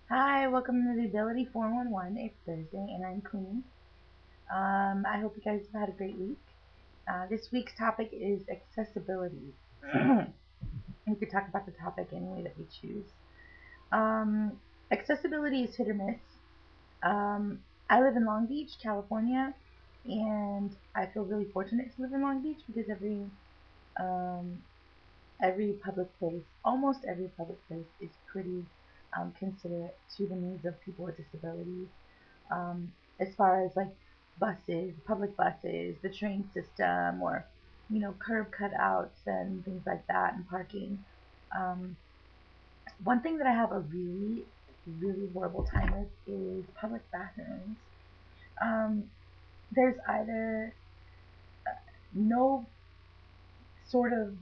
Hi, welcome to the Ability411. It's Thursday, and I'm Kumi. I hope you guys have had a great week. This week's topic is accessibility. We could talk about the topic any way that we choose. Um, Accessibility is hit or miss. I live in Long Beach, California, and I feel really fortunate to live in Long Beach because um, every public place, almost every public place, is pretty considerate to the needs of people with disabilities. um, as far as like buses, public buses, the train system, or curb cutouts and things like that, and parking. Um, One thing that I have a really, really horrible time with is public bathrooms. Um, there's either no sort of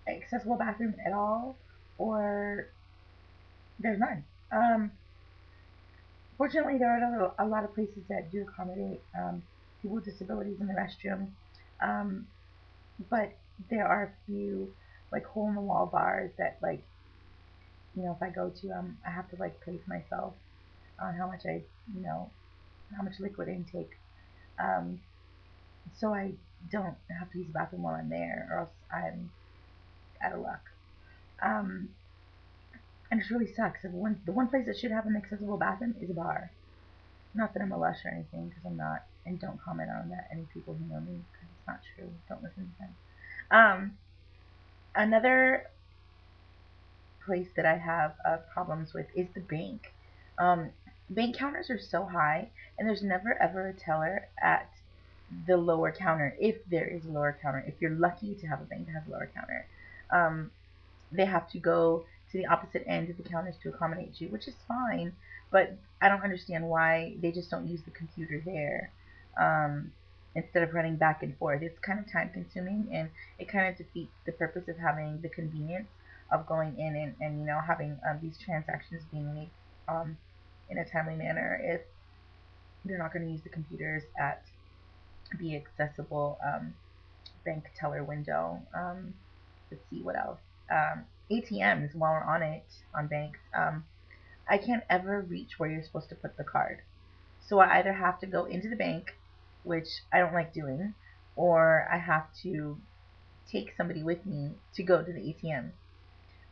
accessible bathroom at all, or there's none. Fortunately, there are a lot of places that do accommodate people with disabilities in the restroom. Um, but there are a few like hole in the wall bars that if I go to I have to like pace myself on how much you know how much liquid intake, um so I don't have to use the bathroom while I'm there, or else I'm out of luck. um and it really sucks. The one place that should have an accessible bathroom is a bar. Not that I'm a lush or anything, because I'm not, and don't comment on that, any people who know me, because it's not true. Don't listen to them. Another place that I have problems with is the bank. Um, Bank counters are so high, and there's never ever a teller at the lower counter, if there is a lower counter. If you're lucky to have a bank that has a lower counter, um, they have to go to the opposite end of the counters to accommodate you, which is fine. But I don't understand why they just don't use the computer there, um, instead of running back and forth. It's kind of time consuming, and it kind of defeats the purpose of having the convenience of going in and having these transactions being made in a timely manner if they're not going to use the computers at the accessible bank teller window. Let's see what else. ATMs, while we're on it, on banks, I can't ever reach where you're supposed to put the card. So I either have to go into the bank, which I don't like doing, or I have to take somebody with me to go to the ATM.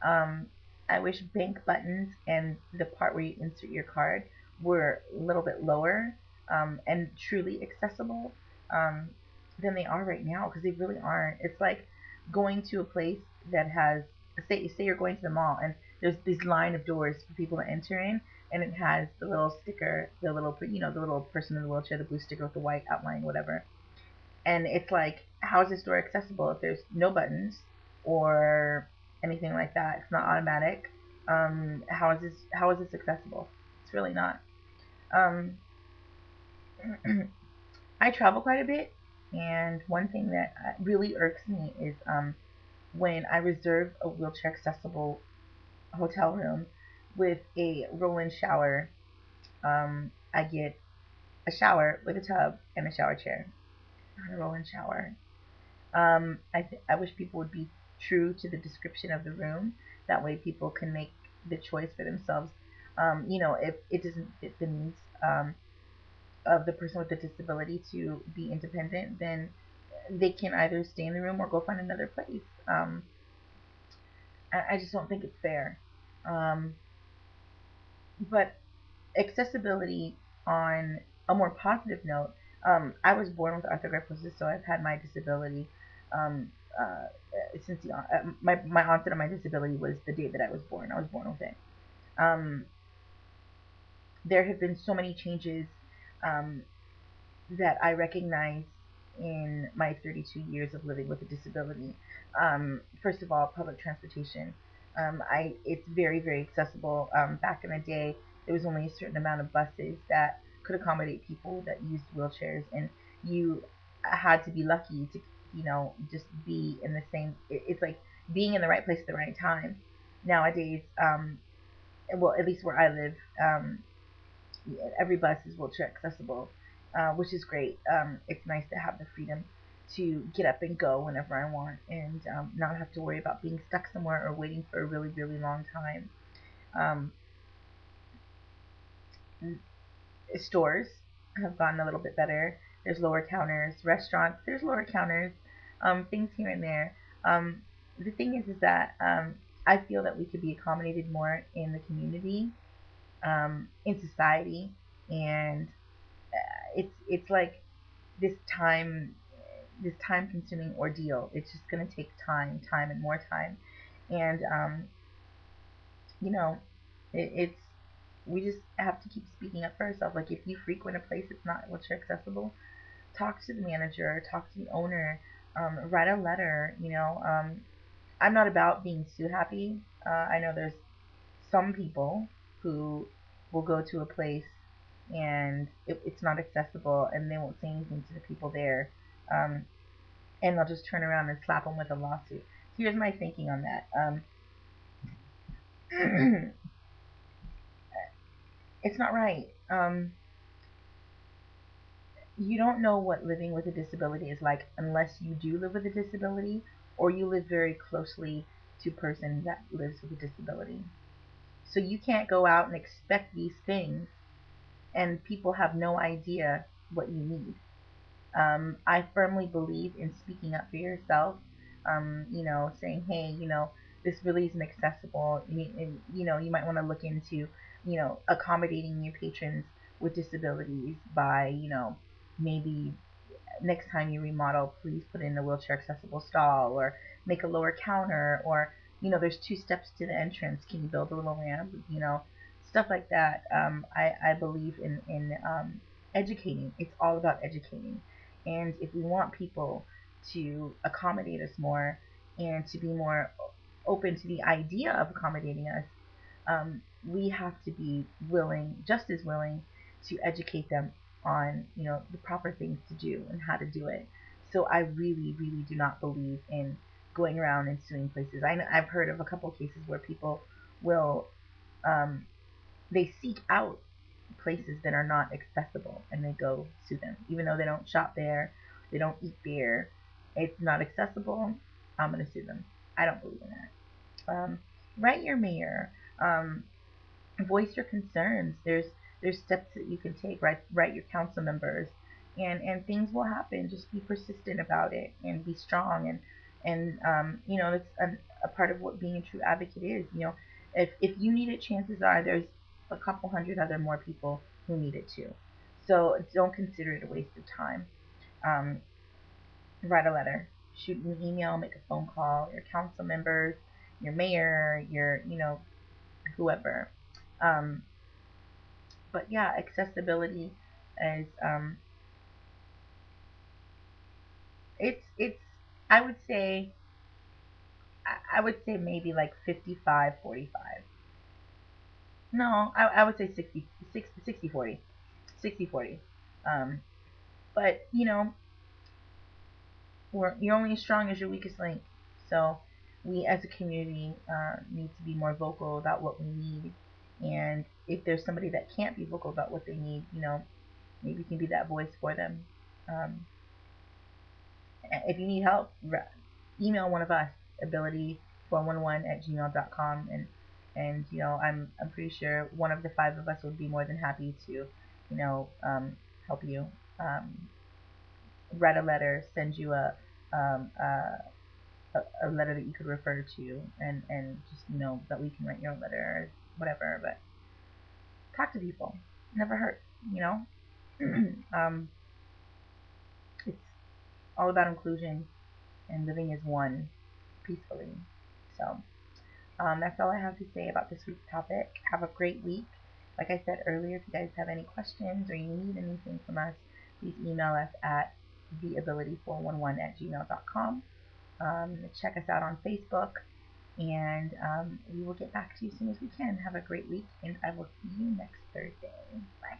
Um, I wish bank buttons and the part where you insert your card were a little bit lower, and truly accessible, um, than they are right now, because they really aren't. It's like going to a place that has, say you're going to the mall and there's this line of doors for people to enter in, and it has the little sticker, the little person in the wheelchair, the blue sticker with the white outline, whatever. And it's like, how is this door accessible if there's no buttons or anything like that? It's not automatic. How is this accessible? It's really not. Um, I travel quite a bit, and one thing that really irks me is when I reserve a wheelchair accessible hotel room with a roll-in shower. I get a shower with a tub and a shower chair, not a roll-in shower. I wish people would be true to the description of the room. That way, people can make the choice for themselves. If it doesn't fit the needs of the person with the disability to be independent, then they can either stay in the room or go find another place. I just don't think it's fair. Um, but accessibility, on a more positive note, I was born with arthrogryposis, so I've had my disability um, since my onset of my disability was the day that I was born. I was born with it. Um, there have been so many changes um, that I recognize in my 32 years of living with a disability. First of all, public transportation. It's very, very accessible. Back in the day, there was only a certain amount of buses that could accommodate people that used wheelchairs, and you had to be lucky to, just be in the same. It's like being in the right place at the right time. Nowadays, well, at least where I live, every bus is wheelchair accessible, which is great. It's nice to have the freedom to get up and go whenever I want, and not have to worry about being stuck somewhere or waiting for a really, really long time. Um, Stores have gotten a little bit better. There's lower counters. Restaurants, there's lower counters. Things here and there. Um, the thing is that I feel that we could be accommodated more in the community, in society, and it's like this time consuming ordeal. It's just gonna take time and more time, and you know, it's we just have to keep speaking up for ourselves. Like if you frequent a place that's not wheelchair accessible, talk to the manager, talk to the owner, write a letter. I'm not about being too happy. I know there's some people who will go to a place and it's not accessible and they won't say anything to the people there, um, and they'll just turn around and slap them with a lawsuit. Here's my thinking on that. It's not right. You don't know what living with a disability is like unless you do live with a disability or you live very closely to a person that lives with a disability. So you can't go out and expect these things and people have no idea what you need. I firmly believe in speaking up for yourself. Saying, hey, this really isn't accessible. You might want to look into, accommodating your patrons with disabilities by, maybe next time you remodel, please put in a wheelchair accessible stall or make a lower counter or there's two steps to the entrance. Can you build a little ramp? Stuff like that. I believe in educating. It's all about educating, and if we want people to accommodate us more and to be more open to the idea of accommodating us, we have to be willing, just as willing, to educate them on the proper things to do and how to do it. So I really, really do not believe in going around and suing places. I've heard of a couple of cases where people will um, they seek out places that are not accessible and they go sue them, even though they don't shop there, they don't eat there. It's not accessible. I'm gonna sue them. I don't believe in that. Write your mayor. Um, Voice your concerns. There's steps that you can take. Write your council members, and things will happen. Just be persistent about it and be strong. And that's a part of what being a true advocate is. If you need it, chances are there's a couple hundred other more people who need it too. So don't consider it a waste of time. Um, Write a letter, shoot an email, make a phone call. Your council members, your mayor, your whoever. Um, but yeah, accessibility is it's I would say I would say maybe like 55-45. No, I would say 60-40. 60-40. Um, but you're only as strong as your weakest link. So we as a community need to be more vocal about what we need. And if there's somebody that can't be vocal about what they need, maybe you can be that voice for them. Um, if you need help, email one of us, ability411@gmail.com, and I'm pretty sure one of the five of us would be more than happy to help you, um, write a letter, send you um, a, a letter that you could refer to, and just that we can write your own letter or whatever. But talk to people, never hurt, you know. um, it's all about inclusion and living as one peacefully. So that's all I have to say about this week's topic. Have a great week. Like I said earlier, if you guys have any questions or you need anything from us, please email us at TheAbility411@gmail.com. Check us out on Facebook, and we will get back to you as soon as we can. Have a great week, and I will see you next Thursday. Bye.